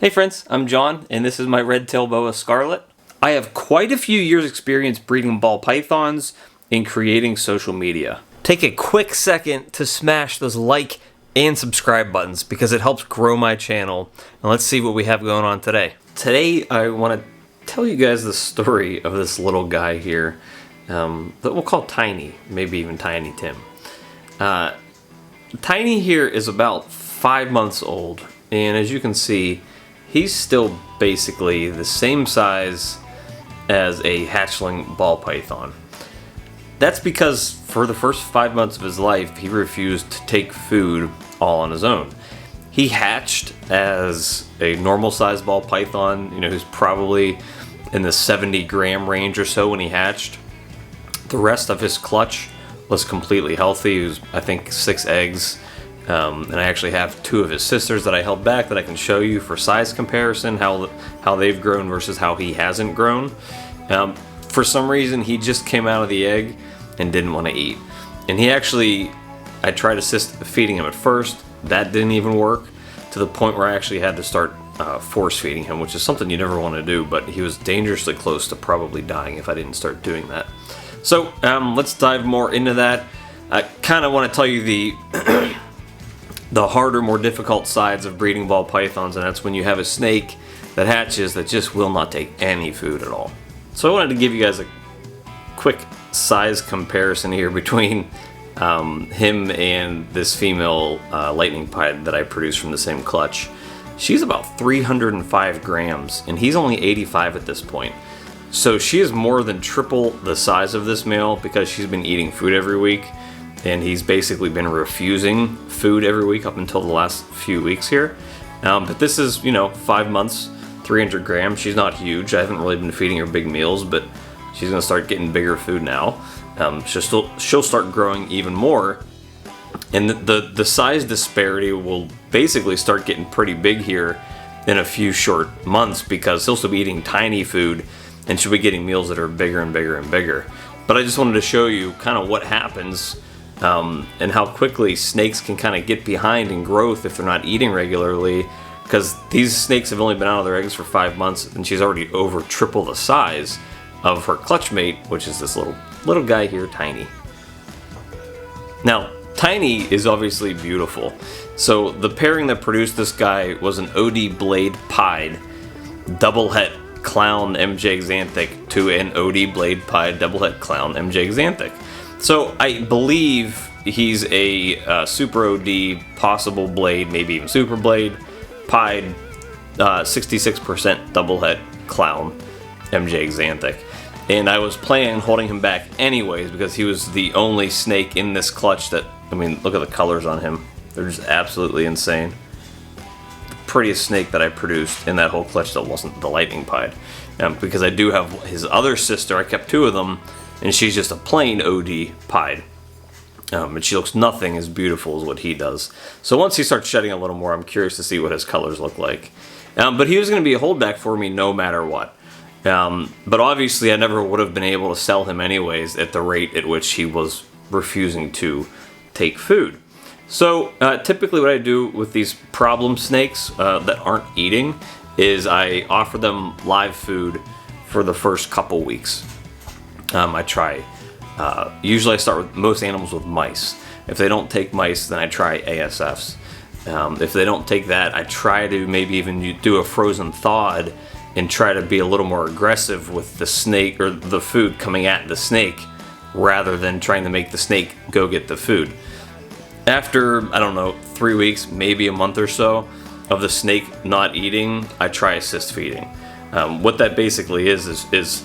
Hey friends, I'm John, and this is my red-tailed boa scarlet. I have quite a few years experience breeding ball pythons and creating social media. Take a quick second to smash those like and subscribe buttons because it helps grow my channel. And let's see what we have going on today. Today I want to tell you guys the story of this little guy here that we'll call Tiny, maybe even Tiny Tim. Tiny here is about 5 months old, and as you can see, he's still basically the same size as a hatchling ball python. That's because for the first 5 months of his life, he refused to take food all on his own. He hatched as a normal sized ball python, who's probably in the 70-gram range or so when he hatched. The rest of his clutch was completely healthy. It was, I think, 6 eggs. And I actually have 2 of his sisters that I held back that I can show you for size comparison, how they've grown versus how he hasn't grown. For some reason, he just came out of the egg and didn't want to eat. And I tried assist feeding him at first. That didn't even work, to the point where I actually had to start force feeding him, which is something you never want to do, but he was dangerously close to probably dying if I didn't start doing that. So let's dive more into that. I kind of want to tell you the harder, more difficult sides of breeding ball pythons, and that's when you have a snake that hatches that just will not take any food at all. So I wanted to give you guys a quick size comparison here between him and this female lightning pied that I produced from the same clutch. She's about 305 grams, and he's only 85 at this point. So she is more than triple the size of this male because she's been eating food every week. And he's basically been refusing food every week up until the last few weeks here. But this is, 5 months, 300 grams. She's not huge. I haven't really been feeding her big meals, but she's going to start getting bigger food now. She'll start growing even more. And the size disparity will basically start getting pretty big here in a few short months because he'll still be eating tiny food and she'll be getting meals that are bigger and bigger and bigger. But I just wanted to show you kind of what happens and how quickly snakes can kind of get behind in growth if they're not eating regularly, because these snakes have only been out of their eggs for 5 months and she's already over triple the size of her clutch mate, which is this little guy here, Tiny. Now, Tiny is obviously beautiful. So the pairing that produced this guy was an OD blade pied double het clown MJ xanthic to an OD blade pied double het clown MJ xanthic. So I believe he's a super OD, possible blade, maybe even super blade, pied 66% double het clown MJ xanthic. And I was planning on holding him back anyways because he was the only snake in this clutch that, look at the colors on him. They're just absolutely insane. The prettiest snake that I produced in that whole clutch that wasn't the lightning pied. Because I do have his other sister, I kept 2 of them, and she's just a plain OD pied. And she looks nothing as beautiful as what he does. So once he starts shedding a little more, I'm curious to see what his colors look like. But he was going to be a holdback for me no matter what. But obviously I never would have been able to sell him anyways at the rate at which he was refusing to take food. So typically what I do with these problem snakes that aren't eating is I offer them live food for the first couple weeks. I try, usually I start with most animals with mice. If they don't take mice, then I try ASFs. If they don't take that, I try to maybe even do a frozen thawed and try to be a little more aggressive with the snake or the food coming at the snake rather than trying to make the snake go get the food. After, 3 weeks, maybe a month or so of the snake not eating, I try assist feeding. What that basically is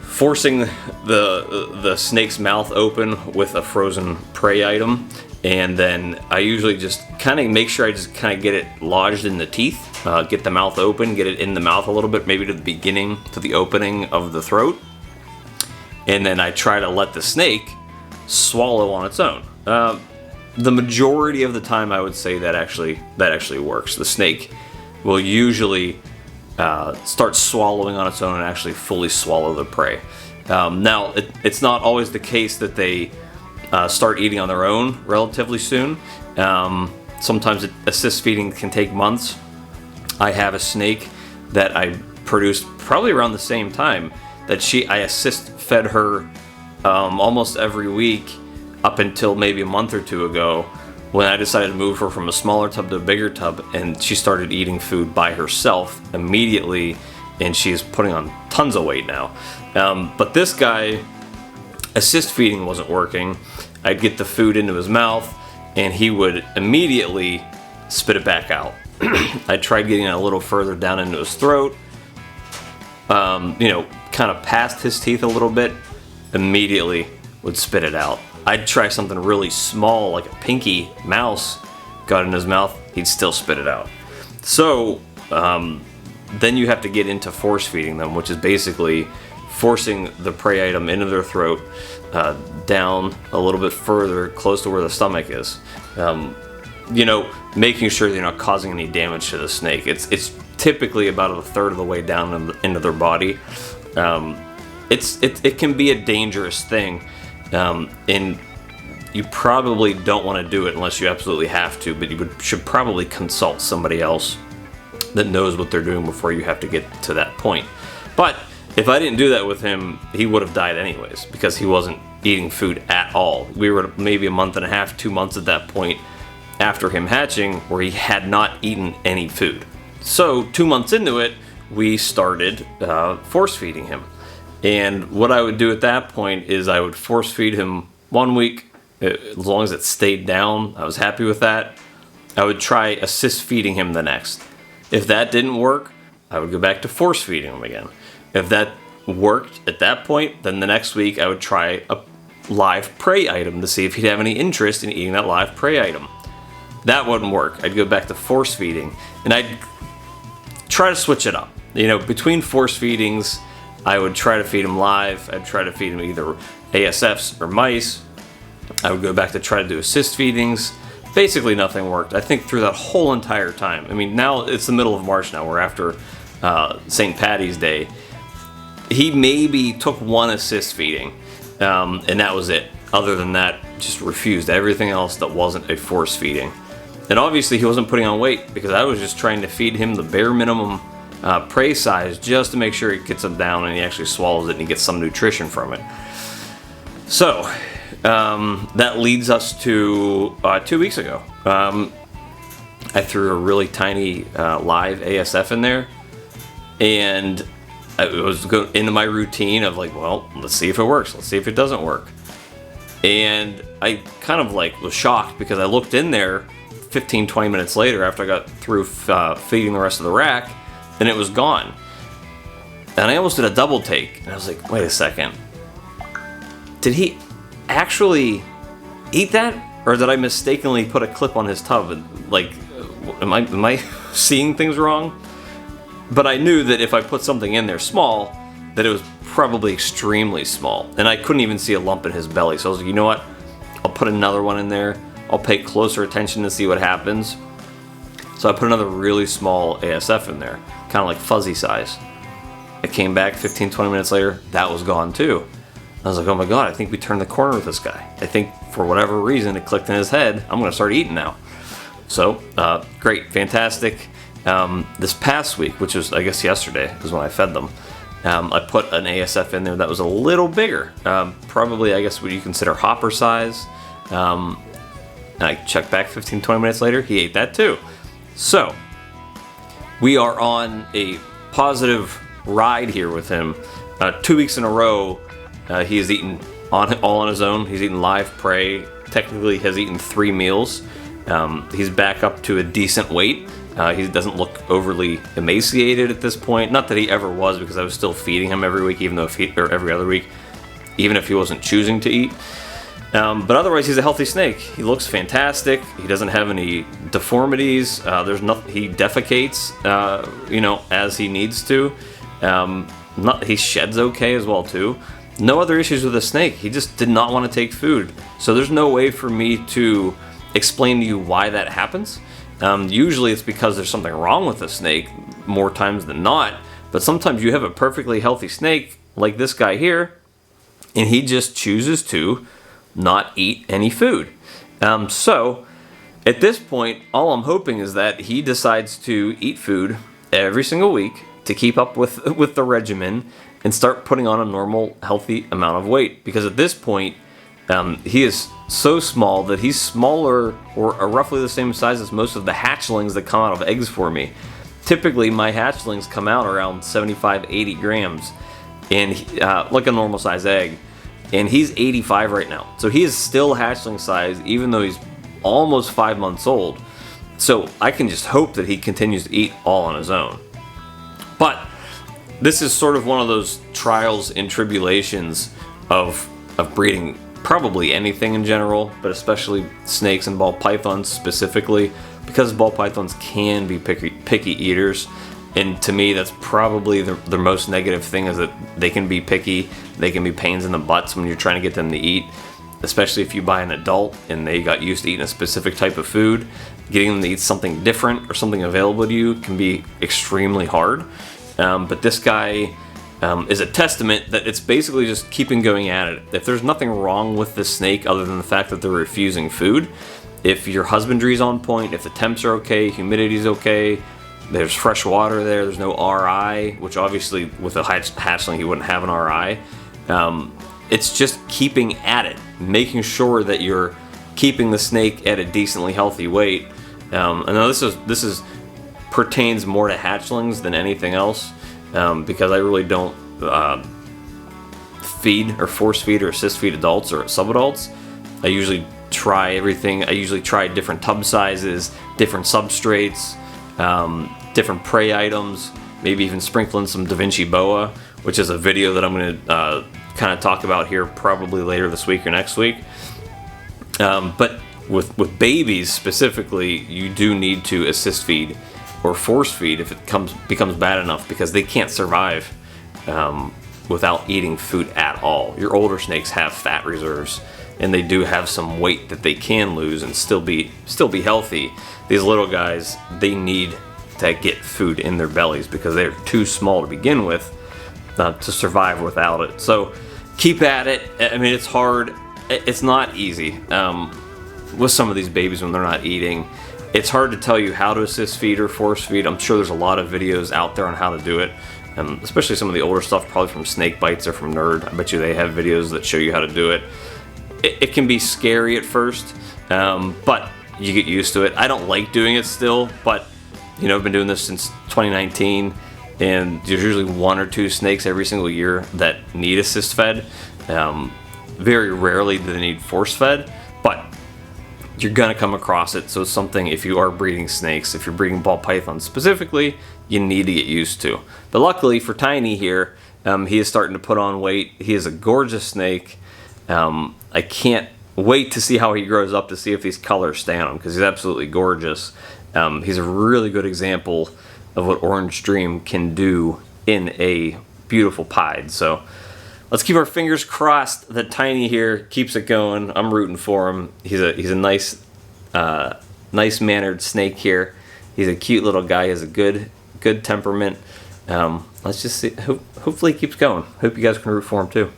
forcing the snake's mouth open with a frozen prey item, and then I usually just kind of make sure I just kind of get it lodged in the teeth, get the mouth open, get it in the mouth a little bit, maybe to the opening of the throat, and then I try to let the snake swallow on its own. The majority of the time, I would say that actually works. The snake will usually start swallowing on its own and actually fully swallow the prey. Now, it's not always the case that they start eating on their own relatively soon. Sometimes assist feeding can take months. I have a snake that I produced probably around the same time that I assist fed her almost every week up until maybe a month or two ago, when I decided to move her from a smaller tub to a bigger tub, and she started eating food by herself immediately, and she's putting on tons of weight now. But this guy, assist feeding wasn't working. I'd get the food into his mouth, and he would immediately spit it back out. I tried getting it a little further down into his throat, kind of past his teeth a little bit, immediately would spit it out. I'd try something really small, like a pinky mouse, got in his mouth, he'd still spit it out. So then you have to get into force feeding them, which is basically forcing the prey item into their throat, down a little bit further, close to where the stomach is. Making sure you're not causing any damage to the snake. It's typically about a third of the way down into their body. It can be a dangerous thing. And you probably don't want to do it unless you absolutely have to, but you should probably consult somebody else that knows what they're doing before you have to get to that point. But if I didn't do that with him, he would have died anyways, because he wasn't eating food at all. We were maybe a month and a half, 2 months at that point after him hatching, where he had not eaten any food. So 2 months into it, we started force feeding him. And what I would do at that point is I would force feed him 1 week, as long as it stayed down. I was happy with that. I would try assist feeding him the next. If that didn't work, I would go back to force feeding him again. If that worked at that point, then the next week I would try a live prey item to see if he'd have any interest in eating that live prey item. That wouldn't work. I'd go back to force feeding, and I'd try to switch it up. Between force feedings, I would try to feed him live. I'd try to feed him either ASFs or mice. I would go back to try to do assist feedings. Basically nothing worked. I think through that whole entire time. I mean, now it's the middle of March now. We're after St. Patty's Day. He maybe took one assist feeding, and that was it. Other than that, just refused everything else that wasn't a force feeding. And obviously he wasn't putting on weight, because I was just trying to feed him the bare minimum prey size, just to make sure he gets it down and he actually swallows it and he gets some nutrition from it. So that leads us to 2 weeks ago. I threw a really tiny live ASF in there, and it was into my routine of like, well, let's see if it works, let's see if it doesn't work. And I kind of was shocked, because I looked in there 15-20 minutes later after I got through feeding the rest of the rack, and it was gone. And I almost did a double take, and I was like, wait a second, did he actually eat that, or did I mistakenly put a clip on his tub? And am I seeing things wrong? But I knew that if I put something in there small, that it was probably extremely small, and I couldn't even see a lump in his belly. So I was like, you know what, I'll put another one in there. I'll pay closer attention to see what happens. So I put another really small ASF in there, kind of like fuzzy size. It came back 15-20 minutes later, that was gone too. I was like, oh my god, I think we turned the corner with this guy. I think for whatever reason it clicked in his head, I'm gonna start eating now. So great, fantastic. This past week, which was I guess yesterday, is when I fed them, I put an ASF in there that was a little bigger, probably I guess what you consider hopper size. And I checked back 15-20 minutes later, he ate that too. So we are on a positive ride here with him. 2 weeks in a row, he has eaten all on his own. He's eaten live prey. Technically has eaten 3 meals. He's back up to a decent weight. He doesn't look overly emaciated at this point. Not that he ever was, because I was still feeding him every week, or every other week, even if he wasn't choosing to eat. But otherwise, he's a healthy snake. He looks fantastic. He doesn't have any deformities. There's nothing. He defecates, as he needs to. He sheds okay as well too. No other issues with the snake. He just did not want to take food. So there's no way for me to explain to you why that happens. Usually it's because there's something wrong with the snake, more times than not. But sometimes you have a perfectly healthy snake, like this guy here, and he just chooses to not eat any food. So at this point, all I'm hoping is that he decides to eat food every single week to keep up with the regimen and start putting on a normal, healthy amount of weight. Because at this point, he is so small that he's smaller or roughly the same size as most of the hatchlings that come out of eggs for me. Typically, my hatchlings come out around 75, 80 grams, and like a normal size egg. And he's 85 right now. So he is still hatchling size, even though he's almost 5 months old. So I can just hope that he continues to eat all on his own. But this is sort of one of those trials and tribulations of breeding probably anything in general, but especially snakes and ball pythons specifically, because ball pythons can be picky eaters. And to me, that's probably the most negative thing, is that they can be picky. They can be pains in the butts when you're trying to get them to eat, especially if you buy an adult and they got used to eating a specific type of food. Getting them to eat something different or something available to you can be extremely hard. But this guy is a testament that it's basically just keeping going at it. If there's nothing wrong with this snake other than the fact that they're refusing food, if your husbandry's on point, if the temps are okay, humidity's okay, there's fresh water there's no RI, which obviously with a hatchling he wouldn't have an RI. It's just keeping at it, making sure that you're keeping the snake at a decently healthy weight. And now this is pertains more to hatchlings than anything else, because I really don't feed or force feed or assist feed adults or subadults. I usually try everything. I usually try different tub sizes, different substrates, different prey items, maybe even sprinkling some Da Vinci Boa, which is a video that I'm going to kind of talk about here probably later this week or next week. But with babies specifically, you do need to assist feed or force feed if it becomes bad enough, because they can't survive without eating food at all. Your older snakes have fat reserves, and they do have some weight that they can lose and still be healthy. These little guys, they need to get food in their bellies because they're too small to begin with to survive without it. So keep at it. I mean, it's hard. It's not easy with some of these babies when they're not eating. It's hard to tell you how to assist feed or force feed. I'm sure there's a lot of videos out there on how to do it, especially some of the older stuff, probably from Snake Bites or from Nerd. I bet you they have videos that show you how to do it. It can be scary at first, but you get used to it. I don't like doing it still, but I've been doing this since 2019, and there's usually 1 or 2 snakes every single year that need assist fed. Very rarely do they need force fed, but you're gonna come across it. So it's something, if you are breeding snakes, if you're breeding ball pythons specifically, you need to get used to. But luckily for Tiny here, he is starting to put on weight. He is a gorgeous snake. I can't wait to see how he grows up, to see if these colors stay on him, because he's absolutely gorgeous. He's a really good example of what Orange Dream can do in a beautiful pied. So let's keep our fingers crossed that Tiny here keeps it going. I'm rooting for him. He's a nice mannered snake here. He's a cute little guy. He has a good temperament. Let's just see. Hopefully he keeps going. Hope you guys can root for him too.